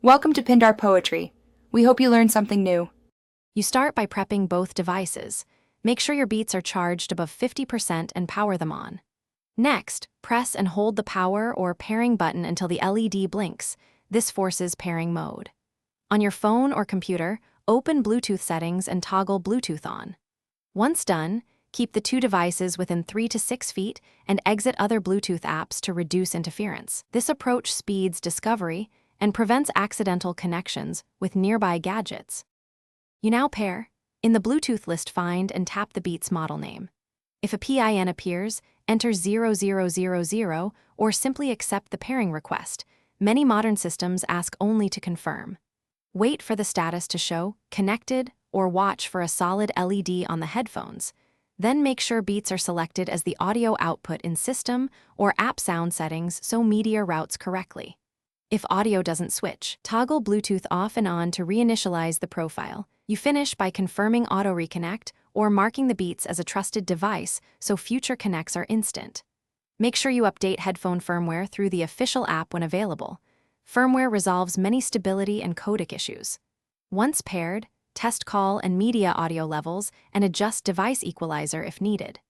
Welcome to Pindar Poetry. We hope you learned something new. You start by prepping both devices. Make sure your Beats are charged above 50% and power them on. Next, press and hold the power or pairing button until the LED blinks. This forces pairing mode. On your phone or computer, open Bluetooth settings and toggle Bluetooth on. Once done, keep the two devices within 3 to 6 feet and exit other Bluetooth apps to reduce interference. This approach speeds discovery and prevents accidental connections with nearby gadgets. You now pair. In the Bluetooth list, find and tap the Beats model name. If a PIN appears, enter 0000 or simply accept the pairing request. Many modern systems ask only to confirm. Wait for the status to show connected or watch for a solid LED on the headphones. Then make sure Beats are selected as the audio output in system or app sound settings so media routes correctly. If audio doesn't switch, toggle Bluetooth off and on to reinitialize the profile. You finish by confirming auto reconnect or marking the Beats as a trusted device so future connects are instant. Make sure you update headphone firmware through the official app when available. Firmware resolves many stability and codec issues. Once paired, test call and media audio levels and adjust device equalizer if needed.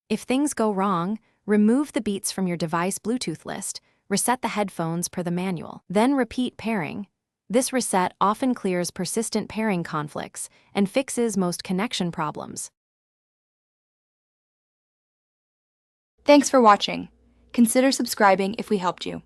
If things go wrong, remove the Beats from your device Bluetooth list, reset the headphones per the manual, then repeat pairing. This reset often clears persistent pairing conflicts and fixes most connection problems. Thanks for watching. Consider subscribing if we helped you.